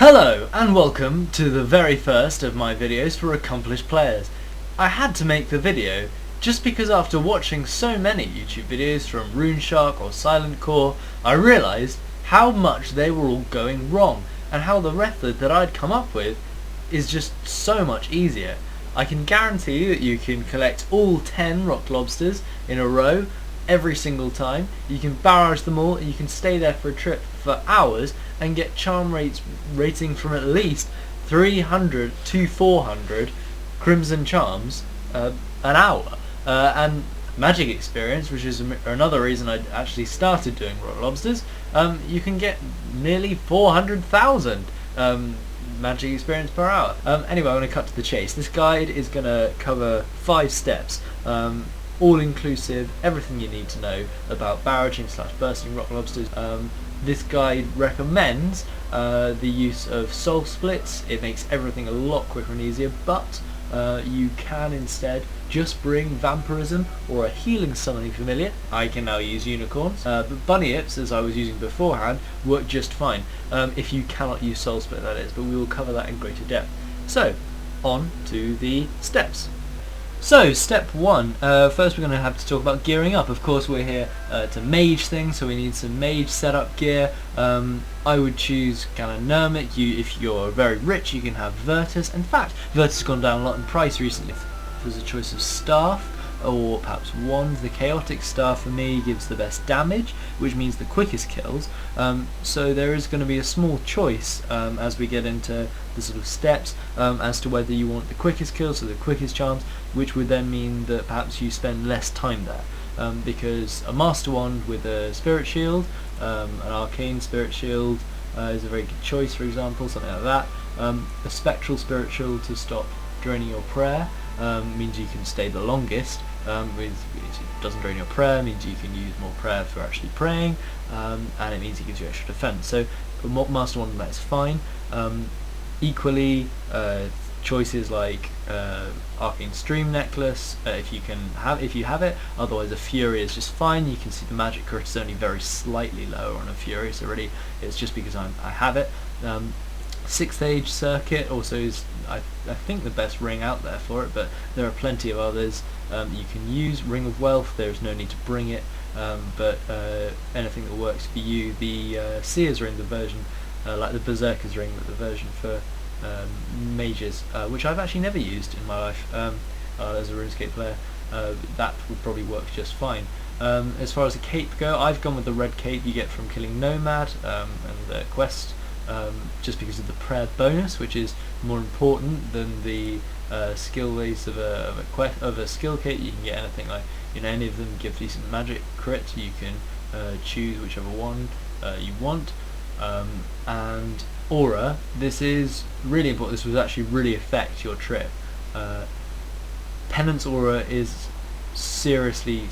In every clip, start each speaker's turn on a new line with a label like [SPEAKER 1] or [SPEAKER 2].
[SPEAKER 1] Hello and welcome to the very first of my videos for accomplished players. I had to make the video just because after watching so many YouTube videos from RuneShark or Silentc0re, I realised how much they were all going wrong and how the method that I'd come up with is just so much easier. I can guarantee that you can collect all 10 rock lobsters in a row every single time. You can barrage them all and you can stay there for a trip for hours and get charm rates rating from at least 300 to 400 crimson charms an hour, and magic experience, which is another reason I actually started doing rock lobsters. You can get nearly 400,000 magic experience per hour. Anyway, I'm going to cut to the chase. This guide is going to cover 5 steps, all inclusive, everything you need to know about barraging / bursting rock lobsters. This guide recommends the use of soul splits. It makes everything a lot quicker and easier, but you can instead just bring vampirism or a healing summoning familiar. I can now use unicorns, but bunny ips, as I was using beforehand, work just fine if you cannot use soul split, that is, but we will cover that in greater depth. So on to the steps. So, step 1, first we're going to have to talk about gearing up. Of course we're here to mage things, so we need some mage setup gear. I would choose kind of Nermit. If you're very rich, you can have Virtus. In fact, Virtus has gone down a lot in price recently. If there's a choice of staff or perhaps wand, the chaotic staff for me gives the best damage, which means the quickest kills. So there is going to be a small choice as we get into the sort of steps as to whether you want the quickest kills or the quickest charms, which would then mean that perhaps you spend less time there, because a master wand with a spirit shield, an arcane spirit shield is a very good choice, for example, something like that. A spectral spirit shield to stop draining your prayer means you can stay the longest. It doesn't drain your prayer, means you can use more prayer for actually praying, and it means it gives you extra defense. So master wand, that is fine. Equally, choices like arcane stream necklace, if you have it. Otherwise, a fury is just fine. You can see the magic crit is only very slightly lower on a fury, so really it's just because I have it. 6th Age circuit also is I think the best ring out there for it, but there are plenty of others you can use. Ring of Wealth, there's no need to bring it, but anything that works for you. The Seer's ring, the version like the Berserker's ring, but the version for mages, which I've actually never used in my life as a RuneScape player, that would probably work just fine. As far as the cape go, I've gone with the red cape you get from killing Nomad and the quest, just because of the prayer bonus, which is more important than the skill base of a skill kit. You can get anything like, any of them give decent magic crit. You can choose whichever one you want. And aura, this is really important. This will actually really affect your trip. Penance aura is seriously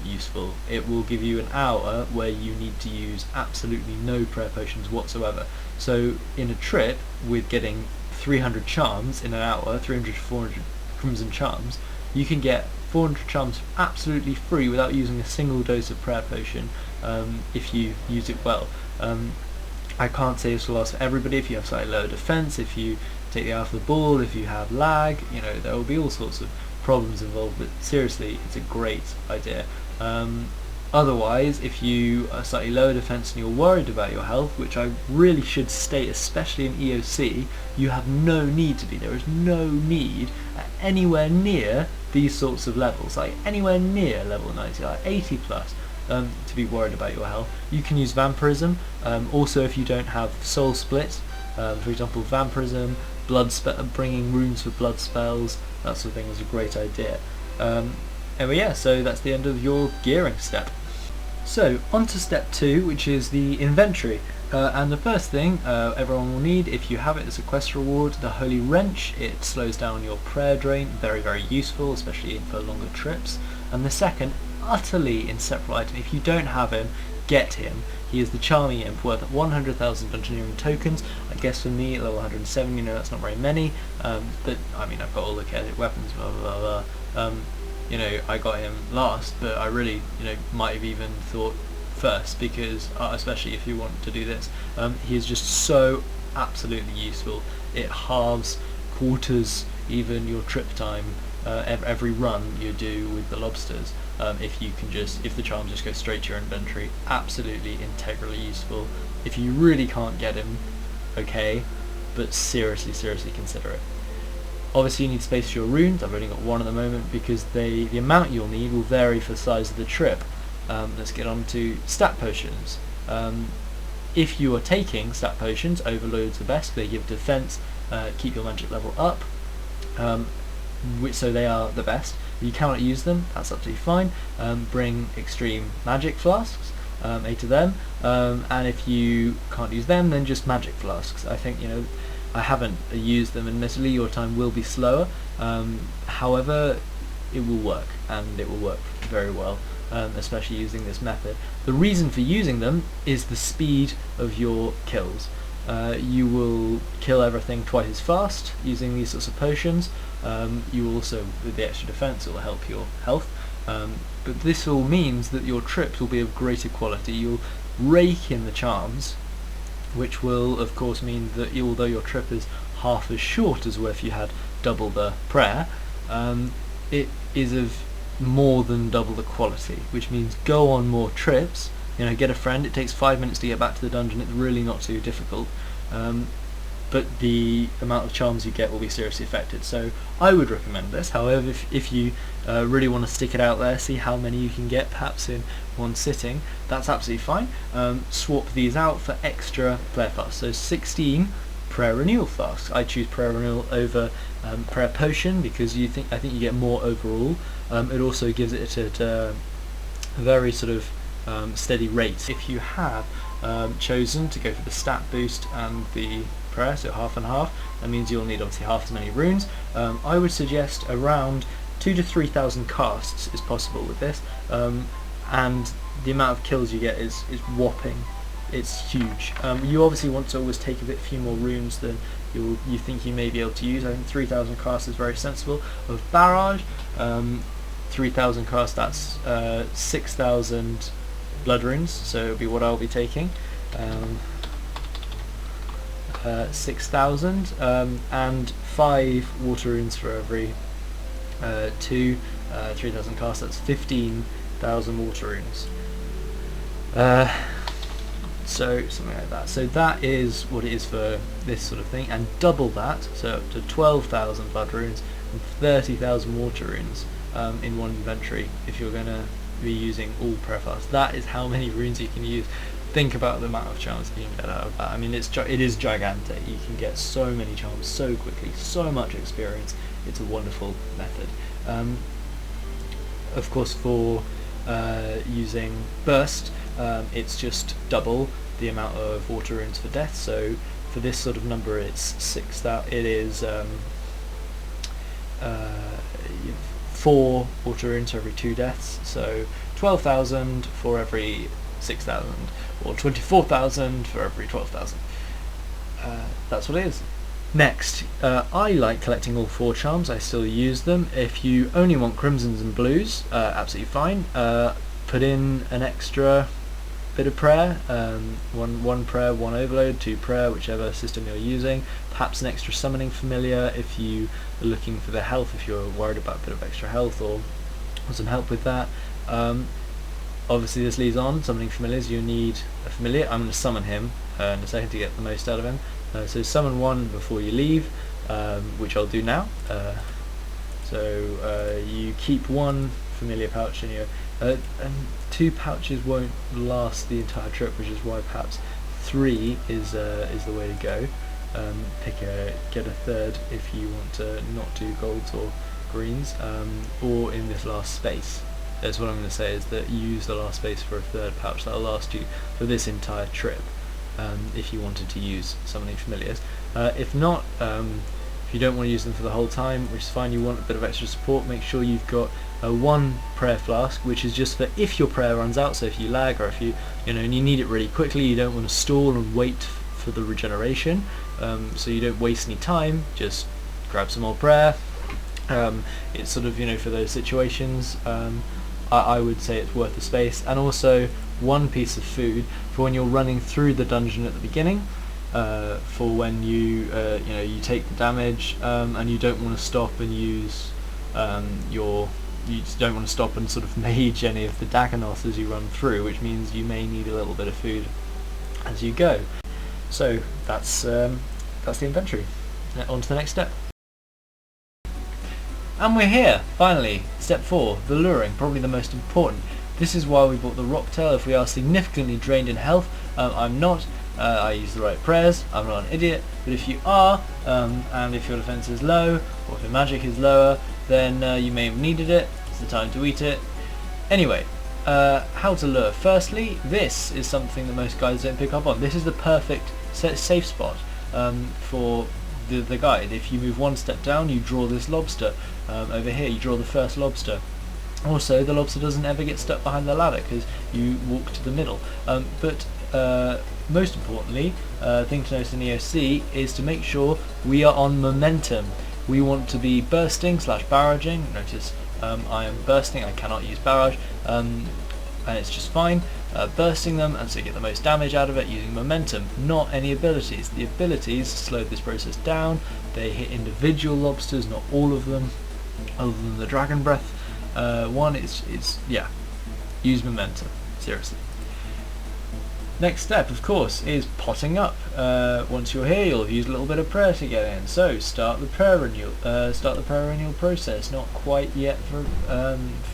[SPEAKER 1] useful. It will give you an hour where you need to use absolutely no prayer potions whatsoever. So in a trip with getting 300 charms in an hour, 300 to 400 crimson charms, you can get 400 charms absolutely free without using a single dose of prayer potion if you use it well. I can't say this will last for everybody. If you have slightly lower defense, if you take the eye off the ball, if you have lag, there will be all sorts of problems involved, but seriously, it's a great idea. Otherwise, if you are slightly lower defense and you're worried about your health, which I really should state, especially in EOC, you have no need to be. There is no need at anywhere near these sorts of levels, like anywhere near level 90, like 80 plus, to be worried about your health. You can use vampirism. Also, if you don't have soul split, for example, vampirism, bringing runes for blood spells, that sort of thing is a great idea. Anyway, yeah, so that's the end of your gearing step. So, on to step 2, which is the inventory. And the first thing everyone will need, if you have it as a quest reward, the Holy Wrench. It slows down your prayer drain, very useful, especially for longer trips. And the second, utterly inseparable item, if you don't have him, get him. He is the Charming Imp, worth 100,000 Dungeoneering tokens. I guess for me, at level 107, that's not very many, but I mean, I've got all the chaotic weapons, blah blah blah. I got him last, but I really, might have even thought first, because especially if you want to do this, he is just so absolutely useful. It halves, quarters even your trip time every run you do with the lobsters. If the charms just go straight to your inventory, absolutely integrally useful. If you really can't get him, okay, but seriously consider it. Obviously you need space for your runes. I've only got one at the moment because the amount you'll need will vary for the size of the trip. Let's get on to stat potions. If you are taking stat potions, Overload's the best. They give defense, keep your magic level up, so they are the best. If you cannot use them, that's absolutely fine. Bring extreme magic flasks, 8 of them, and if you can't use them, then just magic flasks. I think, I haven't used them, admittedly. Your time will be slower, however it will work, and it will work very well, especially using this method. The reason for using them is the speed of your kills. You will kill everything twice as fast using these sorts of potions. You will also, with the extra defense, it will help your health, but this all means that your trips will be of greater quality. You'll rake in the charms, which will of course mean that although your trip is half as short as if you had double the prayer, it is of more than double the quality, which means go on more trips. Get a friend. It takes 5 minutes to get back to the dungeon. It's really not too difficult, but the amount of charms you get will be seriously affected. So I would recommend this. However, if you really want to stick it out there, see how many you can get perhaps in one sitting, that's absolutely fine. Swap these out for extra prayer flasks. So 16 prayer renewal flasks. I choose prayer renewal over prayer potion because I think you get more overall. It also gives it at a very sort of steady rate. If you have chosen to go for the stat boost and the prayer, so half and half, that means you'll need obviously half as many runes. I would suggest around 2,000 to 3,000 casts is possible with this, and the amount of kills you get is whopping. It's huge. You obviously want to always take a few more runes than you think you may be able to use. I think 3,000 casts is very sensible. Of barrage, 3,000 casts, that's 6,000 blood runes, so it'll be what I'll be taking. 6,000, and 5 water runes for every 3,000 casts. That's 15,000 water runes. So something like that. So that is what it is for this sort of thing, and double that, so up to 12,000 blood runes and 30,000 water runes in one inventory if you're going to be using all prayer flasks. That is how many runes you can use. Think about the amount of charms you can get out of that. I mean, it is gigantic. You can get so many charms so quickly, so much experience. It's a wonderful method. Of course, for using burst, it's just double the amount of water runes for death. So for this sort of number, it's 6,000. It is 4 water runes for every 2 deaths. So 12,000 for every 6,000, or 24,000 for every 12,000. That's what it is. Next, I like collecting all 4 charms. I still use them. If you only want crimsons and blues, absolutely fine. Put in an extra bit of prayer, one prayer, 1 overload, 2 prayer, whichever system you're using. Perhaps an extra summoning familiar if you are looking for the health, if you're worried about a bit of extra health or some help with that. Obviously this leads on, summoning familiars. You need a familiar. I'm going to summon him in a second to get the most out of him. So summon 1 before you leave, which I'll do now. So you keep 1 familiar pouch in your... and 2 pouches won't last the entire trip, which is why perhaps 3 is the way to go. Get a third if you want to not do golds or greens, or in this last space. That's what I'm going to say, is that you use the last space for a third pouch. That'll last you for this entire trip, if you wanted to use summoning familiars. If not, if you don't want to use them for the whole time, which is fine, you want a bit of extra support, make sure you've got 1 prayer flask, which is just for if your prayer runs out. So if you lag, or if you and you need it really quickly, you don't want to stall and wait for the regeneration, so you don't waste any time, just grab some more prayer. It's sort of, for those situations, I would say it's worth the space. And also one piece of food for when you're running through the dungeon at the beginning, for when you you take the damage, and you don't want to stop and use you just don't want to stop and sort of mage any of the Dagonoths as you run through, which means you may need a little bit of food as you go. So that's the inventory. On to the next step. And we're here, finally. Step 4, the luring, probably the most important. This is why we bought the Rocktail. If we are significantly drained in health, I'm not. I use the right prayers, I'm not an idiot, but if you are, and if your defense is low, or if your magic is lower, then you may have needed it. It's the time to eat it. Anyway, how to lure. Firstly, this is something that most guys don't pick up on. This is the perfect safe spot for the guide. If you move one step down, you draw this lobster. Over here, you draw the first lobster. Also, the lobster doesn't ever get stuck behind the ladder because you walk to the middle. But most importantly, thing to note in EOC is to make sure we are on momentum. We want to be bursting / barraging. Notice I am bursting, I cannot use barrage, and it's just fine. Bursting them, and so you get the most damage out of it using momentum, not any abilities. The abilities slow this process down. They hit individual lobsters, not all of them, other than the dragon breath one. It's yeah, use momentum, seriously. Next step, of course, is potting up. Once you're here, you'll have used a little bit of prayer to get in. So start the prayer renewal. Process. Not quite yet for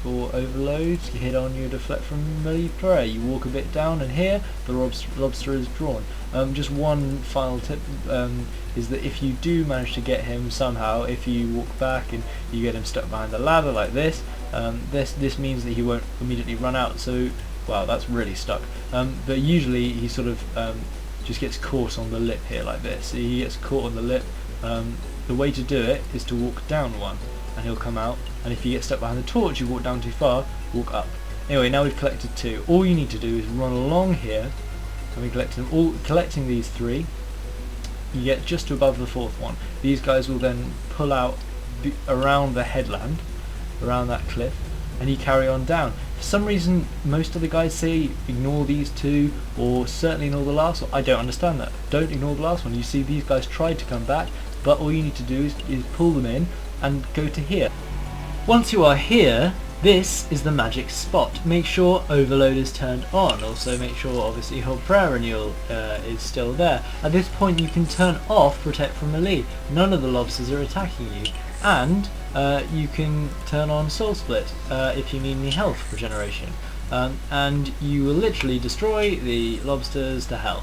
[SPEAKER 1] overloads. You hit on your deflect from melee prayer. You walk a bit down, and here the lobster is drawn. Just one final tip is that if you do manage to get him somehow, if you walk back and you get him stuck behind the ladder like this, this means that he won't immediately run out. So. Wow, that's really stuck. But usually he sort of just gets caught on the lip here like this. So he gets caught on the lip. The way to do it is to walk down one, and he'll come out. And if you get stuck behind the torch, you walk down too far, walk up. Anyway, now we've collected 2. All you need to do is run along here, and we collect them all. Collecting these 3, you get just above the 4th one. These guys will then pull out around the headland, around that cliff, and you carry on down. For some reason, most of the guys say ignore these 2, or certainly ignore the last one. I don't understand that. Don't ignore the last one. You see, these guys tried to come back, but all you need to do is pull them in and go to here. Once you are here, this is the magic spot. Make sure overload is turned on. Also make sure, obviously, your prayer renewal is still there. At this point, you can turn off protect from melee. None of the lobsters are attacking you. And you can turn on soul split if you need any health regeneration, and you will literally destroy the lobsters to hell.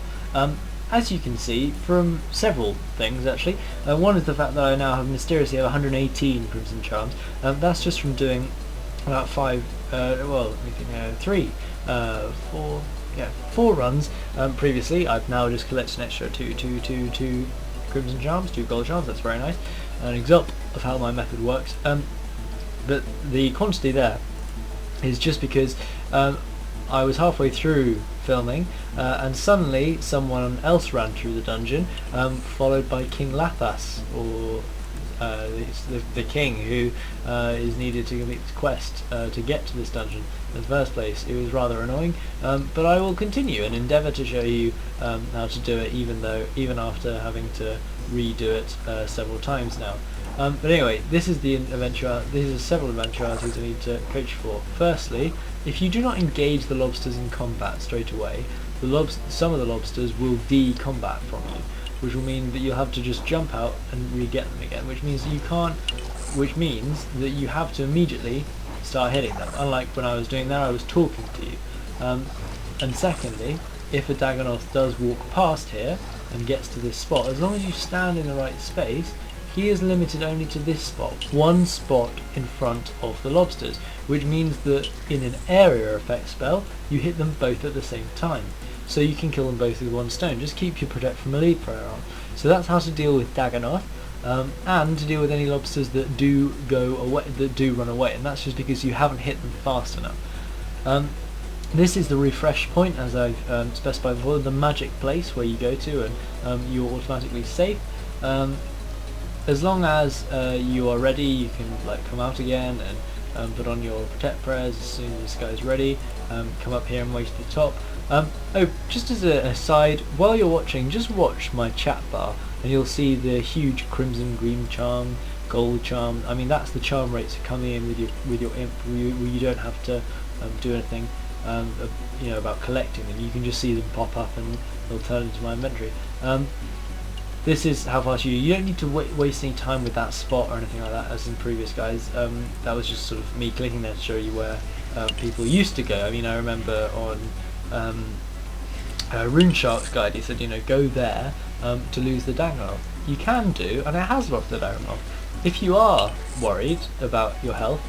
[SPEAKER 1] As you can see from several things actually, one is the fact that I now have mysteriously 118 Crimson Charms. That's just from doing about 4 runs previously. I've now just collected an extra 2 Crimson Charms, 2 Gold Charms. That's very nice. An example of how my method works. But the quantity there is just because I was halfway through filming and suddenly someone else ran through the dungeon, followed by King Lathas, or the king who is needed to complete this quest to get to this dungeon in the first place. It was rather annoying, but I will continue and endeavour to show you how to do it, even after having to redo it several times now. But anyway, this is several eventualities I need to coach for. Firstly, if you do not engage the lobsters in combat straight away, some of the lobsters will de-combat from you, which will mean that you'll have to just jump out and re-get them again, which means that you have to immediately start hitting them. Unlike when I was doing that, I was talking to you. And secondly, if a Dagonoth does walk past here and gets to this spot, as long as you stand in the right space, he is limited only to this spot, one spot in front of the lobsters, which means that in an area effect spell, you hit them both at the same time. So you can kill them both with one stone. Just keep your protect from melee prayer on. So that's how to deal with Dagonoth, and to deal with any lobsters that do run away, and that's just because you haven't hit them fast enough. This is the refresh point, as I've specified before, the magic place where you go to and you're automatically safe. As long as you are ready, you can come out again and put on your protect prayers as soon as this guy's ready, come up here and wait at the top. Oh, just as an aside, while you're watching, just watch my chat bar and you'll see the huge crimson, green charm, gold charm. I mean, that's the charm rates coming in with your imp. You don't have to do anything you know, about collecting them. You can just see them pop up and they'll turn into my inventory. This is how fast you don't need to waste any time with that spot or anything like that as in previous guys. That was just sort of me clicking there to show you where people used to go. I mean, I remember on RuneShark's guide he said, you know, go there to lose the Dangle. You can do, and it has lost the Dangle. If you are worried about your health,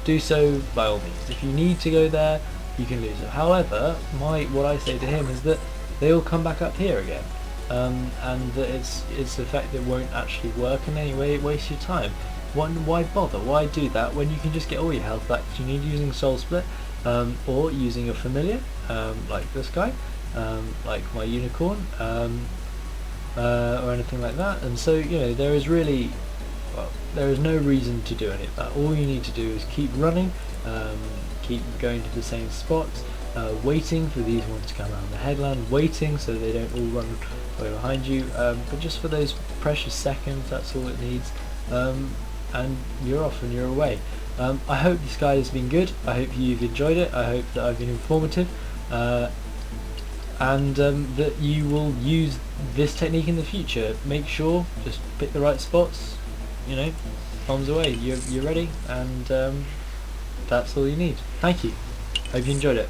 [SPEAKER 1] do so by all means. If you need to go there, you can lose it. However, what I say to him is that they will come back up here again. And that it's the fact that it won't actually work in any way. It wastes your time. Why bother? Why do that when you can just get all your health back that you need using Soul Split, or using a familiar like this guy, like my unicorn, or anything like that. And so, you know, there is really, well, there is no reason to do any of that. All you need to do is keep running, keep going to the same spots, waiting for these ones to come around the headland, waiting so they don't all run way behind you, but just for those precious seconds, that's all it needs, and you're off and you're away. I hope this guide has been good. I hope you've enjoyed it. I hope that I've been informative, and that you will use this technique in the future. Make sure, just pick the right spots, you know, bombs away, you're ready, and that's all you need. Thank you. Hope you enjoyed it.